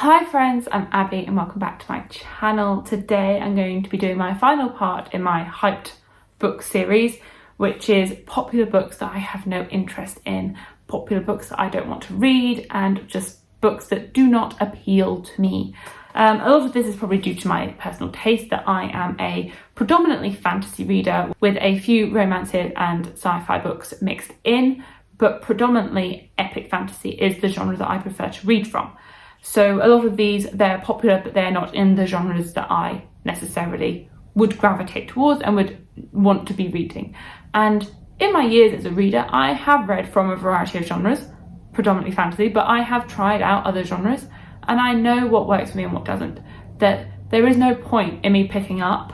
Hi friends, I'm Abby and welcome back to my channel. Today I'm going to be doing my final part in my hyped book series, which is popular books that I have no interest in, popular books that I don't want to read, and just books that do not appeal to me. A lot of this is probably due to my personal taste, that I am a predominantly fantasy reader with a few romances and sci-fi books mixed in, but predominantly epic fantasy is the genre that I prefer to read from. So a lot of these, they're popular, but they're not in the genres that I necessarily would gravitate towards and would want to be reading. And in my years as a reader, I have read from a variety of genres, predominantly fantasy, but I have tried out other genres and I know what works for me and what doesn't. That there is no point in me picking up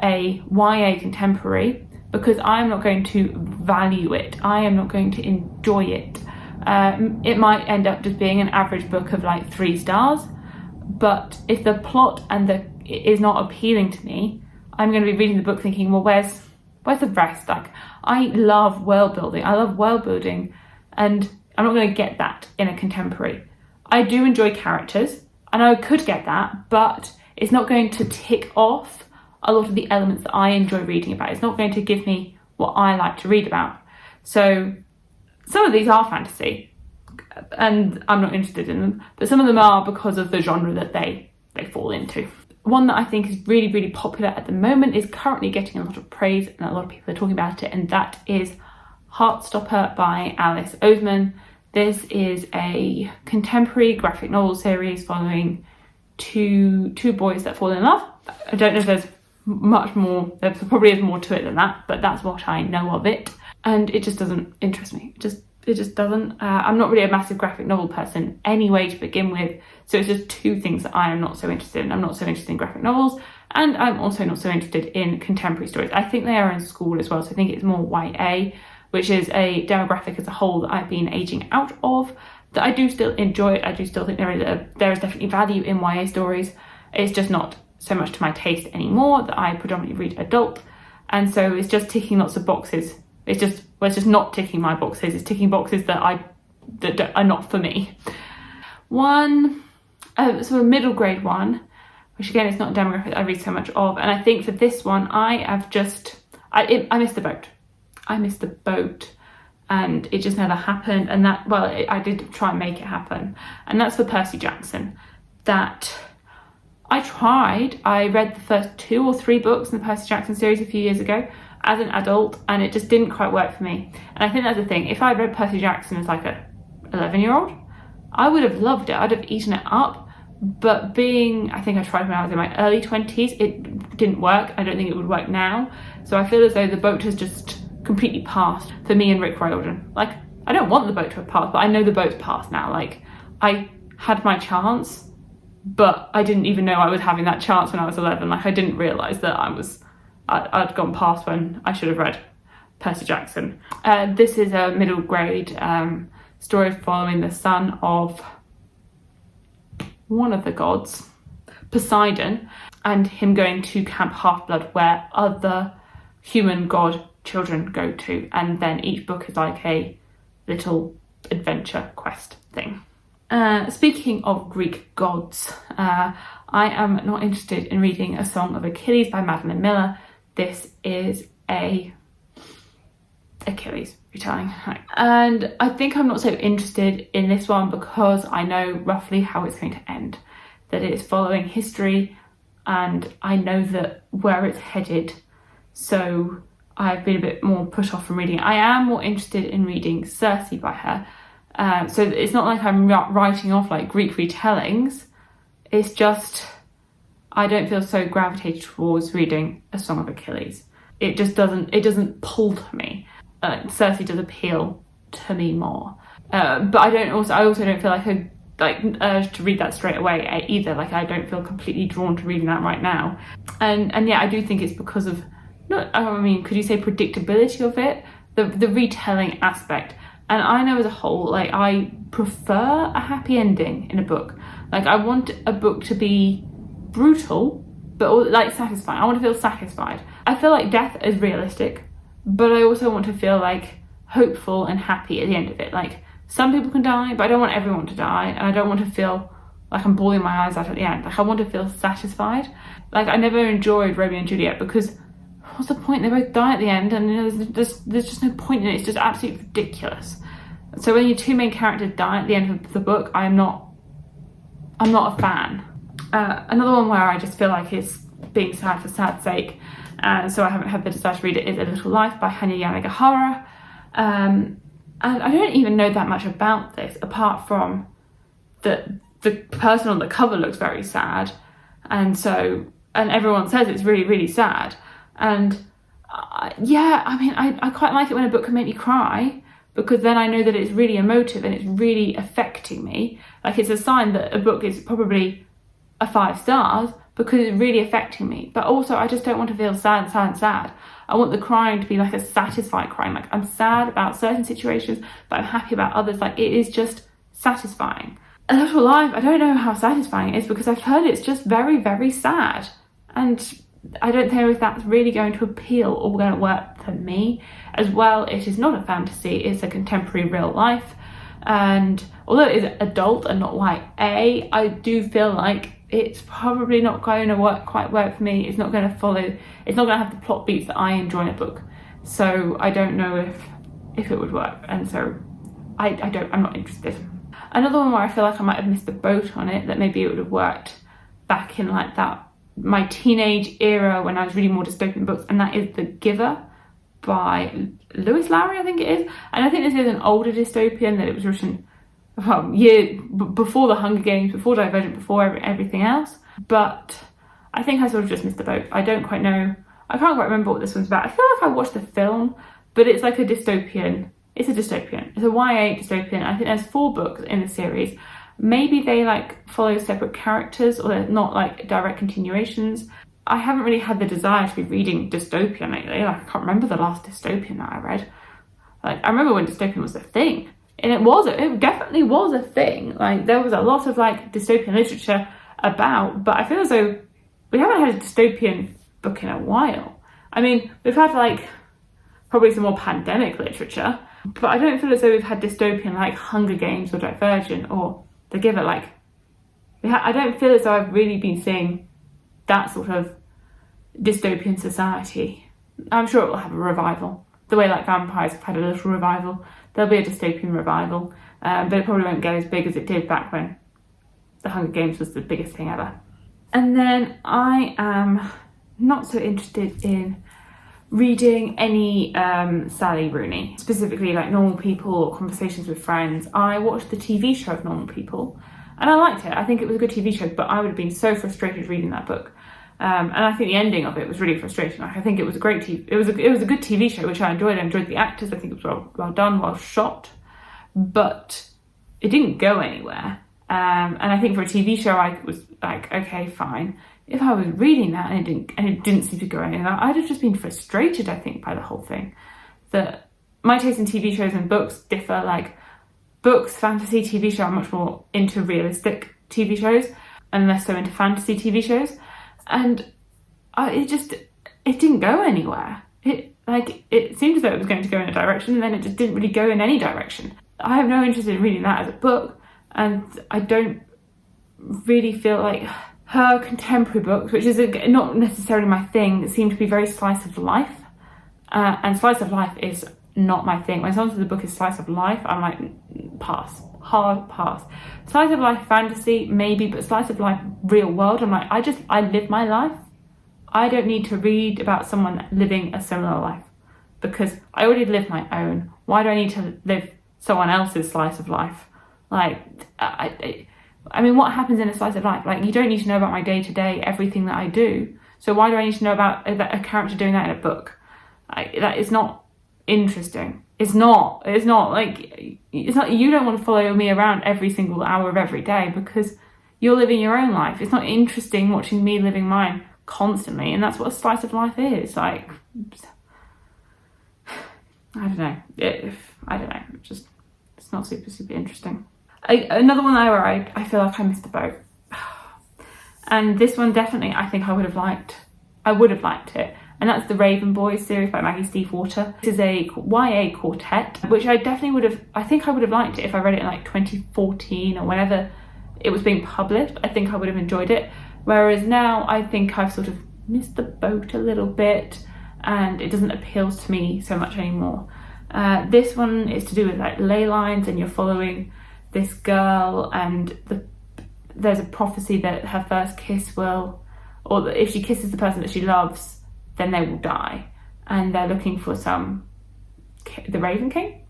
a YA contemporary because I'm not going to value it. I am not going to enjoy it. It might end up just being an average book of like 3 stars, but if the plot is not appealing to me, I'm going to be reading the book thinking, well, where's the rest? Like, I love world building. And I'm not going to get that in a contemporary. I do enjoy characters, and I could get that, but it's not going to tick off a lot of the elements that I enjoy reading about. It's not going to give me what I like to read about. So some of these are fantasy and I'm not interested in them, but some of them are because of the genre that they fall into. One that I think is really, really popular at the moment is currently getting a lot of praise and a lot of people are talking about it, and that is Heartstopper by Alice Oseman. This is a contemporary graphic novel series following two boys that fall in love. I don't know if there's much more, there probably is more to it than that, but that's what I know of it. And it just doesn't interest me. It just doesn't. I'm not really a massive graphic novel person anyway to begin with. So it's just 2 things that I am not so interested in. I'm not so interested in graphic novels, and I'm also not so interested in contemporary stories. I think they are in school as well. So I think it's more YA, which is a demographic as a whole that I've been aging out of, that I do still enjoy it. I do still think there is definitely value in YA stories. It's just not so much to my taste anymore, that I predominantly read adult. And so it's just ticking lots of boxes. It's just not ticking my boxes. It's ticking boxes that are not for me. One sort of middle grade one, which again is not a demographic I read so much of, and I think for this one I missed the boat. I missed the boat, and it just never happened. And that, well, I did try and make it happen, and that's for Percy Jackson. That I tried. I read the first 2 or 3 books in the Percy Jackson series a few years ago as an adult, and it just didn't quite work for me. And I think that's the thing. If I read Percy Jackson as like a 11-year-old, I would have loved it. I'd have eaten it up. But I think I tried when I was in my early 20s, it didn't work. I don't think it would work now. So I feel as though the boat has just completely passed for me and Rick Riordan. Like, I don't want the boat to have passed, but I know the boat's passed now. Like, I had my chance, but I didn't even know I was having that chance when I was 11. Like, I didn't realise that I'd gone past when I should have read Percy Jackson. This is a middle grade story following the son of one of the gods, Poseidon, and him going to Camp Half-Blood, where other human god children go to, and then each book is like a little adventure quest thing. Speaking of Greek gods, I am not interested in reading A Song of Achilles by Madeline Miller. This is a Achilles retelling. And I think I'm not so interested in this one because I know roughly how it's going to end. That it is following history, and I know that where it's headed. So I've been a bit more put off from reading it. I am more interested in reading Circe by her. So it's not like I'm writing off like Greek retellings. It's just I don't feel so gravitated towards reading A Song of Achilles. It doesn't pull to me. Circe does appeal to me more. But I also don't feel like a urge to read that straight away either. Like, I don't feel completely drawn to reading that right now. And yeah, I do think it's because of could you say predictability of it? The retelling aspect. And I know as a whole, like, I prefer a happy ending in a book. Like, I want a book to be brutal, but like satisfying. I want to feel satisfied. I feel like death is realistic, but I also want to feel like hopeful and happy at the end of it. Like, some people can die, but I don't want everyone to die, and I don't want to feel like I'm bawling my eyes out at the end. Like I want to feel satisfied. Like I never enjoyed Romeo and Juliet because what's the point? They both die at the end, and you know, there's just no point in it. It's just absolutely ridiculous. So when your two main characters die at the end of the book, I'm not a fan. Another one where I just feel like it's being sad for sad's sake, so I haven't had the desire to read it, is A Little Life by Hanya Yanagihara. And I don't even know that much about this, apart from the person on the cover looks very sad, and everyone says it's really, really sad. And yeah, I mean, I quite like it when a book can make me cry, because then I know that it's really emotive and it's really affecting me. Like it's a sign that a book is probably a 5 stars because it's really affecting me. But also I just don't want to feel sad. I want the crying to be like a satisfied crying. Like I'm sad about certain situations, but I'm happy about others. Like it is just satisfying. A Little Life, I don't know how satisfying it is because I've heard it's just very, very sad. And I don't know if that's really going to appeal or going to work for me. As well, it is not a fantasy, it's a contemporary real life. And although it is adult and not YA, I do feel like it's probably not going to quite work for me. It's not going to have the plot beats that I enjoy in a book. So I don't know if it would work. And so I'm not interested. Another one where I feel like I might have missed the boat on it, that maybe it would have worked back in like my teenage era when I was reading more dystopian books, and that is The Giver by Lewis Lowry, I think it is. And I think this is an older dystopian, that it was written before the Hunger Games, before Divergent, before everything else. But I think I sort of just missed the boat. I don't quite know. I can't quite remember what this one's about. I feel like I watched the film, but it's like a dystopian. It's a dystopian. It's a YA dystopian. I think there's 4 books in the series. Maybe they like follow separate characters, or they're not like direct continuations. I haven't really had the desire to be reading dystopian lately. Like I can't remember the last dystopian that I read. Like I remember when dystopian was a thing, and it definitely was a thing. Like there was a lot of like dystopian literature about, but I feel as though we haven't had a dystopian book in a while. I mean, we've had like probably some more pandemic literature, but I don't feel as though we've had dystopian like Hunger Games or Divergent or The Giver. Like I don't feel as though I've really been seeing that sort of dystopian society. I'm sure it will have a revival. The way like vampires have had a little revival, there'll be a dystopian revival, but it probably won't get as big as it did back when the Hunger Games was the biggest thing ever. And then I am not so interested in reading any Sally Rooney, specifically like Normal People or Conversations with Friends. I watched the TV show of Normal People and I liked it. I think it was a good TV show, but I would have been so frustrated reading that book. And I think the ending of it was really frustrating. Like, I think it was a great it was a good TV show, which I enjoyed. I enjoyed the actors. I think it was well done, well shot, but it didn't go anywhere. And I think for a TV show, I was like, okay, fine. If I was reading that and it didn't seem to go anywhere, I'd have just been frustrated, I think, by the whole thing. That my taste in TV shows and books differ. Like books, fantasy, TV show, I'm much more into realistic TV shows and less so into fantasy TV shows. And it didn't go anywhere. It seemed as though it was going to go in a direction, and then it just didn't really go in any direction. I have no interest in reading that as a book, and I don't really feel like her contemporary books, which is not necessarily my thing, seem to be very slice of life. And slice of life is not my thing. When someone says the book is slice of life, I'm like, pass. Hard pass. Slice of life fantasy, maybe, but slice of life real world, I'm like, I live my life. I don't need to read about someone living a similar life because I already live my own. Why do I need to live someone else's slice of life? Like, I mean, what happens in a slice of life? Like, you don't need to know about my day-to-day, everything that I do. So why do I need to know about a character doing that in a book? That is not interesting. It's not like, you don't want to follow me around every single hour of every day because you're living your own life. It's not interesting watching me living mine constantly, and that's what a slice of life is. Like, I don't know. It's not super interesting. Another one where I feel like I missed the boat. And this one definitely, I think I would have liked it. And that's the Raven Boys series by Maggie Stiefwater. This is a YA quartet, which I think I would have liked it if I read it in like 2014 or whenever it was being published, I think I would have enjoyed it. Whereas now I think I've sort of missed the boat a little bit and it doesn't appeal to me so much anymore. This one is to do with like ley lines, and you're following this girl, and there's a prophecy that her first kiss will, or that if she kisses the person that she loves, then they will die. And they're looking for the Raven King?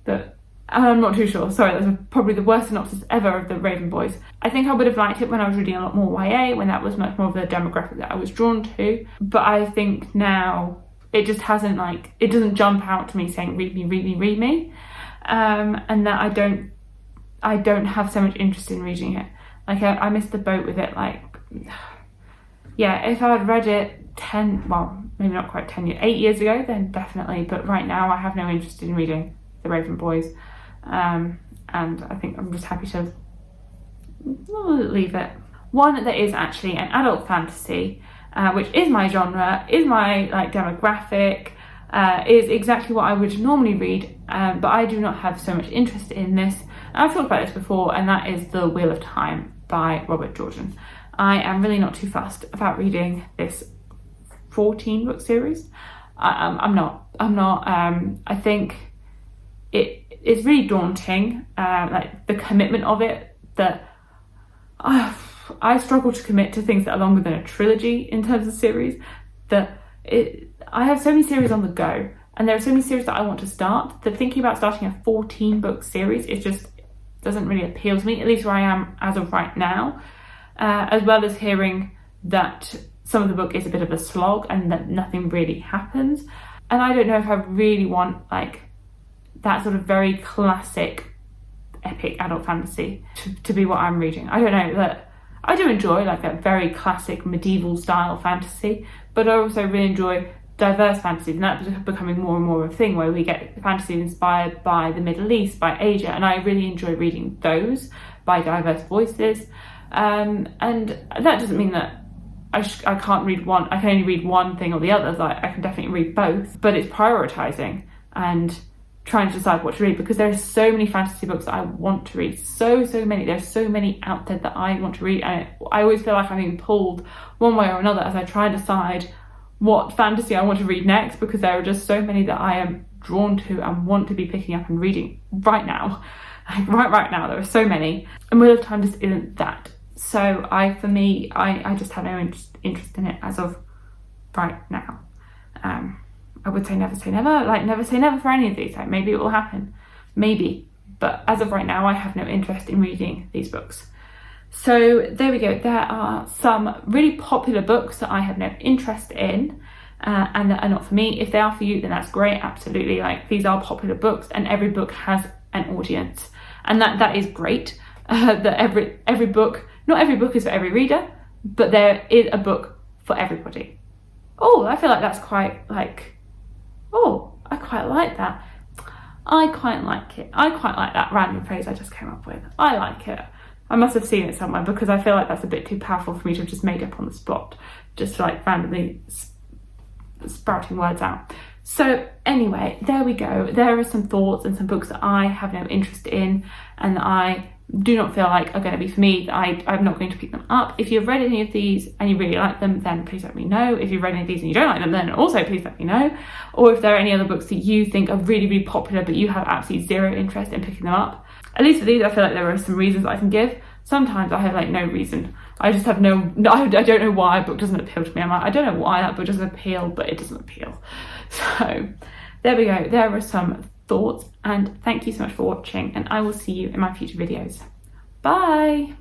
I'm not too sure. Sorry, that's probably the worst synopsis ever of the Raven Boys. I think I would have liked it when I was reading a lot more YA, when that was much more of the demographic that I was drawn to. But I think now it just hasn't, like, it doesn't jump out to me saying read me, read me, read me. And that I don't have so much interest in reading it. Like, I missed the boat with it. Like, yeah, if I had read it 8 years ago, then definitely. But right now I have no interest in reading the Raven Boys. And I think I'm just happy to leave it. One that is actually an adult fantasy, which is my genre, is my like demographic, is exactly what I would normally read, but I do not have so much interest in this. And I've talked about this before, and that is The Wheel of Time by Robert Jordan. I am really not too fussed about reading this 14 book series. I'm not. I think it's really daunting, like the commitment of it, that I struggle to commit to things that are longer than a trilogy in terms of series. I have so many series on the go, and there are so many series that I want to start, that thinking about starting a 14 book series, it just doesn't really appeal to me, at least where I am as of right now. As well as hearing that some of the book is a bit of a slog and that nothing really happens. And I don't know if I really want like that sort of very classic epic adult fantasy to be what I'm reading. I don't know, that I do enjoy like a very classic medieval style fantasy, but I also really enjoy diverse fantasies, and that's becoming more and more of a thing where we get fantasy inspired by the Middle East, by Asia, and I really enjoy reading those by diverse voices. And that doesn't mean that I can't read one, I can only read one thing or the other. Like, I can definitely read both, but it's prioritising and trying to decide what to read, because there are so many fantasy books that I want to read, so many. There's so many out there that I want to read, and I always feel like I'm being pulled one way or another as I try and decide what fantasy I want to read next, because there are just so many that I am drawn to and want to be picking up and reading right now. Like right now, there are so many, and Wheel of Time just isn't that. So I just have no interest in it as of right now. I would say never say never, like never say never for any of these. Like, maybe it will happen, maybe, but as of right now, I have no interest in reading these books. So there we go. There are some really popular books that I have no interest in, and that are not for me. If they are for you, then that's great. Absolutely. Like, these are popular books, and every book has an audience, and that is great. That every book, not every book is for every reader, but there is a book for everybody. Oh, I feel like that's quite like, oh, I quite like that. I quite like it. I quite like that random phrase I just came up with. I like it. I must have seen it somewhere, because I feel like that's a bit too powerful for me to have just made up on the spot, just like randomly sprouting words out. So anyway, there we go. There are some thoughts and some books that I have no interest in and that I do not feel like are going to be for me. I'm not going to pick them up. If you've read any of these and you really like them, then please let me know. If you've read any of these and you don't like them, then also please let me know. Or if there are any other books that you think are really, really popular but you have absolutely zero interest in picking them up. At least for these, I feel like there are some reasons I can give. Sometimes I have like no reason. I just have I don't know why a book doesn't appeal to me. I'm like, I don't know why that book doesn't appeal, but it doesn't appeal. So there we go. There are some thoughts, and thank you so much for watching, and I will see you in my future videos. Bye.